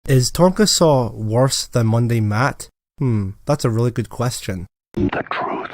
Is Tonka Saw worse than Monday Matt? That's a really good question. The truth.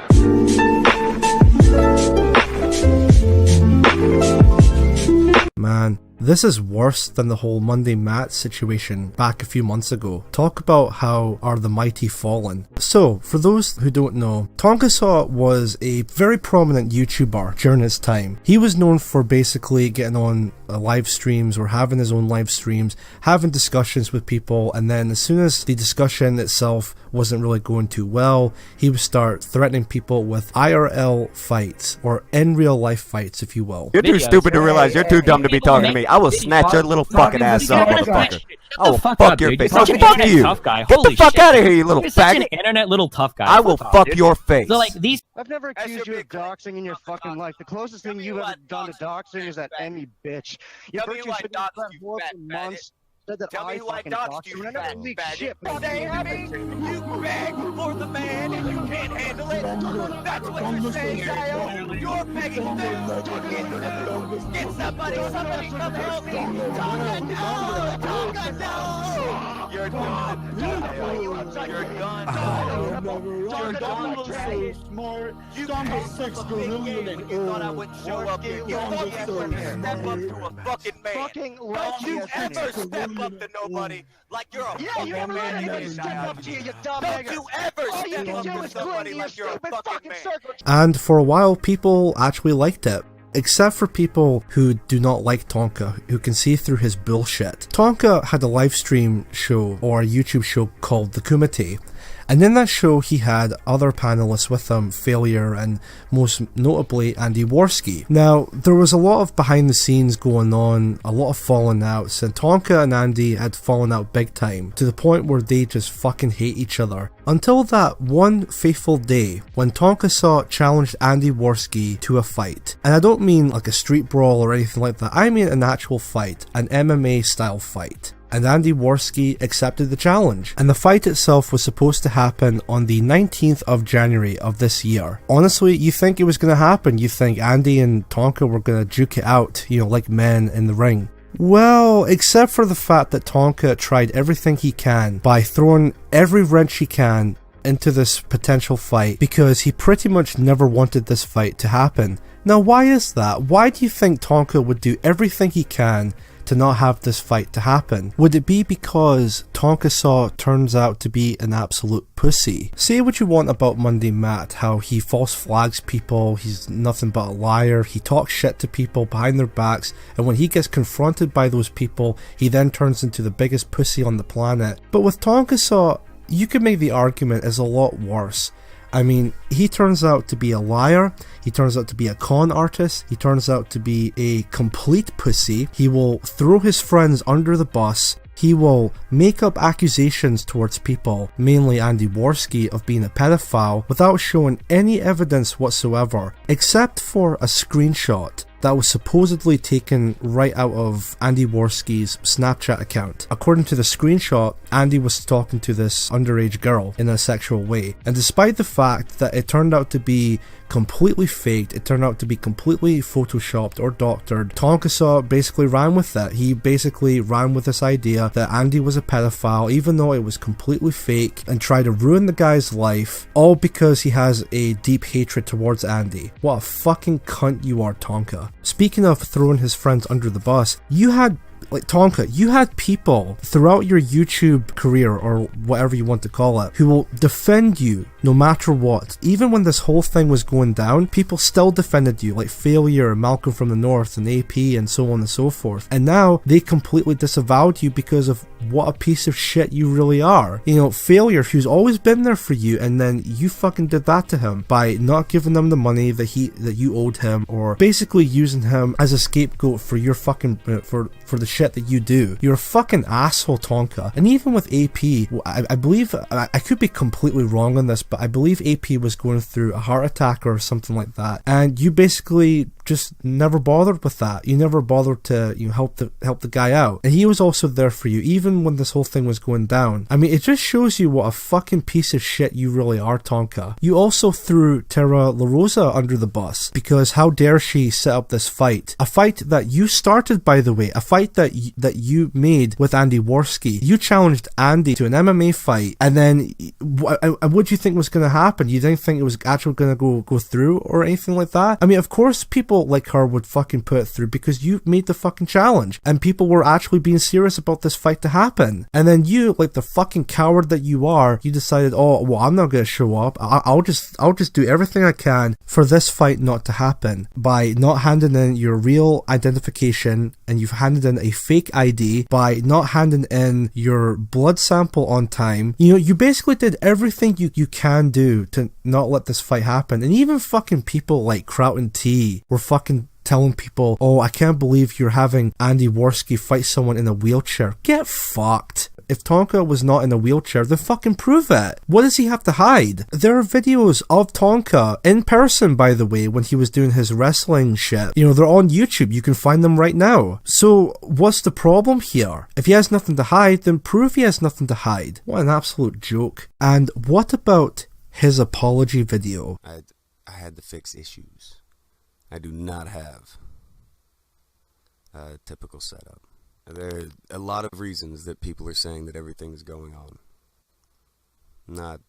Man, this is worse than the whole Monday Matt situation back a few months ago. Talk about how are the mighty fallen. So, for those who don't know, Tonka Saw was a very prominent YouTuber during his time. He was known for basically getting on live streams or having his own live streams, having discussions with people, and then as soon as the discussion itself wasn't really going too well, he would start threatening people with IRL fights, or in real life fights, if you will. You're too stupid to realize you're too dumb to be talking to me. I will snatch your little fucking ass up, motherfucker. I will fuck your face. Fuck you. Get the fuck out of here, you little You're such an faggot. internet little tough guy. I will fuck your face. So like these. I've never accused you of doxing in your fucking life. The closest thing you've ever done to doxing is that Emmy bitch. You virtue said you for months. Said that I fucking doxed you. I never leaked shit. You beg for the man and you can't handle it. That's what you're saying, Kyle. You're begging them. Get somebody come help me. Tonka, no! Tonka, no! You're done. You're done. You're done. You thought I wouldn't show up here. You thought you were gonna step up to a fucking man. Don't you ever step up to nobody like you're a fucking man. Don't you ever step up to somebody like you're a fucking man. And for a while, people actually liked it. Except for people who do not like Tonka, who can see through his bullshit. Tonka had a live stream show, or a YouTube show called The Kumite. And in that show, he had other panelists with him, Failure and most notably Andy Warski. Now, there was a lot of behind the scenes going on, a lot of falling outs, and Tonka and Andy had fallen out big time, to the point where they just fucking hate each other. Until that one fateful day, when Tonka Saw challenged Andy Warski to a fight. And I don't mean like a street brawl or anything like that, I mean an actual fight, an MMA style fight. And Andy Warski accepted the challenge. And the fight itself was supposed to happen on the 19th of January of this year. Honestly, you think it was going to happen. You think Andy and Tonka were going to duke it out, you know, like men in the ring. Well, except for the fact that Tonka tried everything he can by throwing every wrench he can into this potential fight, because he pretty much never wanted this fight to happen. Now, why is that? Why do you think Tonka would do everything he can to not have this fight to happen? Would it be because Tonka Saw turns out to be an absolute pussy? Say what you want about Monday Matt, how he false flags people, he's nothing but a liar, he talks shit to people behind their backs, and when he gets confronted by those people, he then turns into the biggest pussy on the planet. But with Tonka Saw, you could make the argument is a lot worse. I mean, he turns out to be a liar, he turns out to be a con artist, he turns out to be a complete pussy, he will throw his friends under the bus, he will make up accusations towards people, mainly Andy Warski, of being a pedophile without showing any evidence whatsoever, except for a screenshot that was supposedly taken right out of Andy Warski's Snapchat account. According to the screenshot, Andy was talking to this underage girl in a sexual way, and despite the fact that it turned out to be completely faked, it turned out to be completely photoshopped or doctored, Tonka Saw basically ran with that. He basically ran with this idea that Andy was a pedophile, even though it was completely fake, and tried to ruin the guy's life, all because he has a deep hatred towards Andy. What a fucking cunt you are, Tonka. Speaking of throwing his friends under the bus, you had Tonka, you had people throughout your YouTube career, or whatever you want to call it, who will defend you no matter what. Even when this whole thing was going down, people still defended you, like Failure, Malcolm from the North, and AP, and so on and so forth. And now they completely disavowed you because of what a piece of shit you really are. You know, Failure, who's always been there for you, and then you fucking did that to him by not giving him the money that you owed him, or basically using him as a scapegoat for your fucking for the shit that you do. You're a fucking asshole, Tonka. And even with AP, I believe, I could be completely wrong on this, but I believe AP was going through a heart attack or something like that, and you basically just never bothered with that. You never bothered to help the guy out. And he was also there for you, even when this whole thing was going down. I mean, it just shows you what a fucking piece of shit you really are, Tonka. You also threw Terra La Rosa under the bus, because how dare she set up this fight? A fight that you started, by the way, a fight that you made with Andy Worski. You challenged Andy to an MMA fight, and then what do you think was going to happen? You didn't think it was actually going to go through or anything like that? I mean, of course people like her would fucking put it through, because you made the fucking challenge and people were actually being serious about this fight to happen. And then you, like the fucking coward that you are, you decided, oh well, I'm not going to show up. I'll just do everything I can for this fight not to happen, by not handing in your real identification, and you've handed in a fake ID, by not handing in your blood sample on time. You basically did everything you can do to not let this fight happen. And even fucking people like Kraut and T were fucking telling people, oh, I can't believe you're having Andy Worski fight someone in a wheelchair. Get fucked. If Tonka was not in a wheelchair, then fucking prove it. What does he have to hide? There are videos of Tonka in person, by the way, when he was doing his wrestling shit. They're on YouTube. You can find them right now. So what's the problem here? If he has nothing to hide, then prove he has nothing to hide. What an absolute joke. And what about his apology video? I had to fix issues. I do not have a typical setup. There are a lot of reasons that people are saying that everything's going on. Not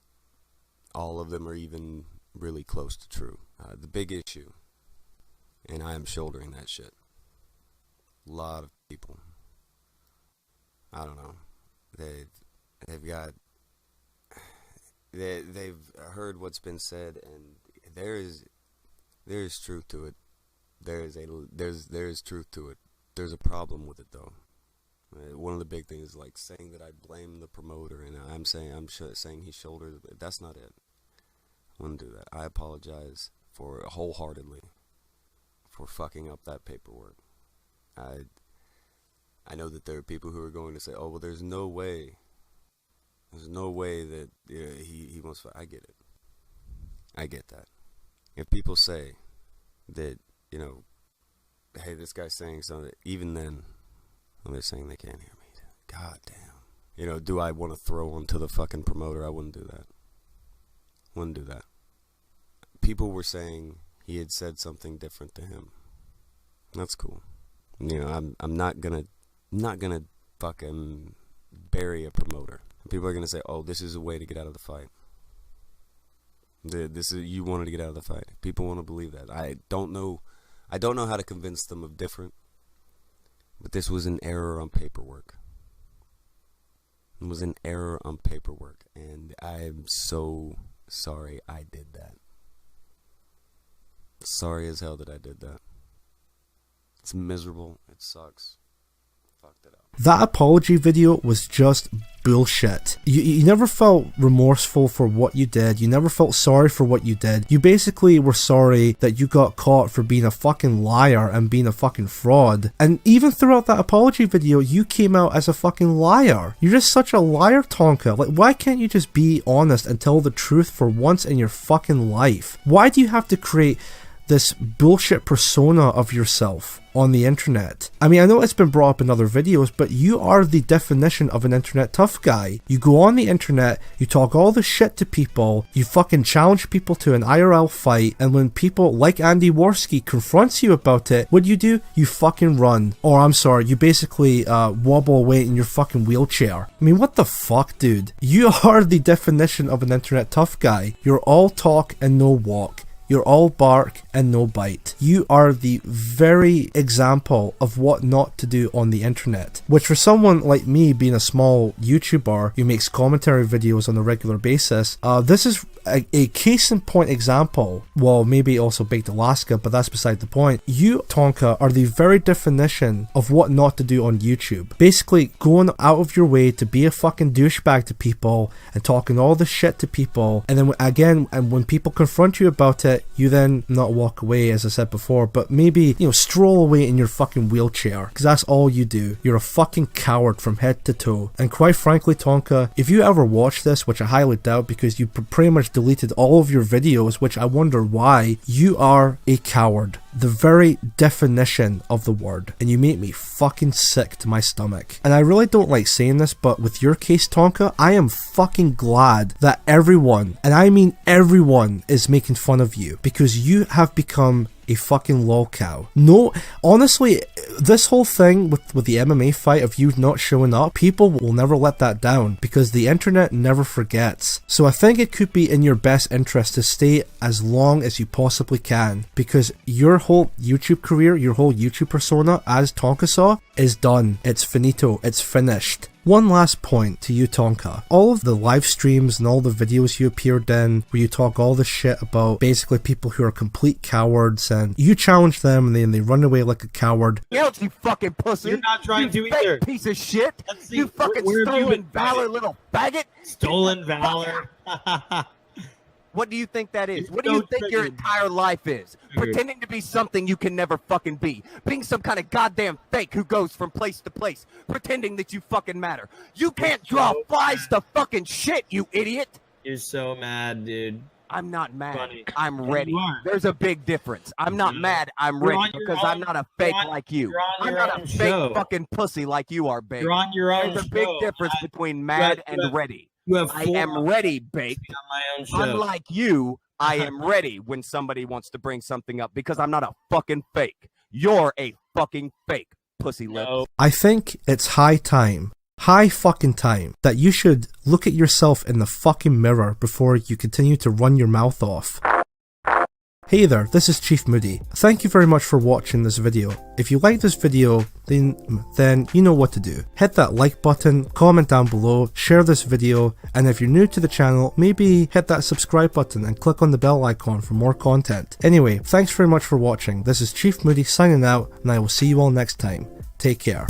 all of them are even really close to true. The big issue, and I am shouldering that shit. A lot of people, I don't know, they've heard what's been said, and there is truth to it. There is truth to it. There's a problem with it though. One of the big things is like saying that I blame the promoter, and I'm saying he shoulders. That's not it. I wouldn't do that. I apologize wholeheartedly for fucking up that paperwork. I know that there are people who are going to say, "Oh, well, there's no way that he wants to." I get it. I get that. If people say that, hey, this guy's saying something, even then, when they're saying they can't hear me, god damn. Do I want to throw onto the fucking promoter? I wouldn't do that. People were saying he had said something different to him. That's cool. I'm not gonna fucking bury a promoter. People are gonna say, oh, this is a way to get out of the fight. You wanted to get out of the fight. People want to believe that. I don't know how to convince them of different, but this was an error on paperwork. It was an error on paperwork, and I'm so sorry I did that. Sorry as hell that I did that. It's miserable. It sucks. Fucked it up. That apology video was just bullshit. You never felt remorseful for what you did. You never felt sorry for what you did. You basically were sorry that you got caught for being a fucking liar and being a fucking fraud. And even throughout that apology video, you came out as a fucking liar. You're just such a liar, Tonka. Like, why can't you just be honest and tell the truth for once in your fucking life? Why do you have to create this bullshit persona of yourself on the internet? I mean, I know it's been brought up in other videos, but you are the definition of an internet tough guy. You go on the internet, you talk all the shit to people, you fucking challenge people to an IRL fight, and when people like Andy Worski confronts you about it, what do? You fucking run. Or I'm sorry, you basically wobble away in your fucking wheelchair. I mean, what the fuck, dude? You are the definition of an internet tough guy. You're all talk and no walk. You're all bark and no bite. You are the very example of what not to do on the internet. Which for someone like me, being a small YouTuber who makes commentary videos on a regular basis, this is a case in point example. Well, maybe also Baked Alaska, but that's beside the point. You, Tonka, are the very definition of what not to do on YouTube. Basically, going out of your way to be a fucking douchebag to people and talking all the shit to people, and then again, and when people confront you about it, it, you then not walk away, as I said before, but maybe, you know, stroll away in your fucking wheelchair, because that's all you do. You're a fucking coward from head to toe. And quite frankly, Tonka, if you ever watch this, which I highly doubt because you pretty much deleted all of your videos, which I wonder why, you are a coward. The very definition of the word. And you make me fucking sick to my stomach. And I really don't like saying this, but with your case, Tonka, I am fucking glad that everyone, and I mean everyone, is making fun of you, because you have become a fucking lolcow. No, honestly, this whole thing with the MMA fight of you not showing up, people will never let that down, because the internet never forgets. So I think it could be in your best interest to stay as long as you possibly can, because your whole YouTube career, your whole YouTube persona, as Tonka saw, is done. It's finito. It's finished. One last point to you, Tonka. All of the live streams and all the videos you appeared in, where you talk all this shit about basically people who are complete cowards, and you challenge them and then they run away like a coward. Else, you fucking pussy. You're not trying you to fake either. Piece of shit. See, You fucking where have you stolen been valor, little faggot. Stolen valor. What do you think that is? You're What do you so think your triggered. entire life is? Triggered. Pretending to be something you can never fucking be. Being some kind of goddamn fake who goes from place to place. Pretending that you fucking matter. You can't draw so flies to fucking shit, you idiot. You're so mad, dude. I'm not mad. Funny. I'm Yeah, ready. you are. There's a big difference. I'm not Yeah. mad. I'm You're ready on your because own- I'm not a you're fake on- like you. you're on I'm your not a own fake show. fucking pussy like you are, babe. You're on your own There's a big show. difference between you mad have- and ready. You have I 4 am ready, babe. on my own show. Unlike you, I am ready when somebody wants to bring something up because I'm not a fucking fake. You're a fucking fake, pussy lip. No. I think it's high fucking time, that you should look at yourself in the fucking mirror before you continue to run your mouth off. Hey there, this is Chief Moody. Thank you very much for watching this video. If you like this video, then you know what to do. Hit that like button, comment down below, share this video, and if you're new to the channel, maybe hit that subscribe button and click on the bell icon for more content. Anyway, thanks very much for watching. This is Chief Moody signing out, and I will see you all next time. Take care.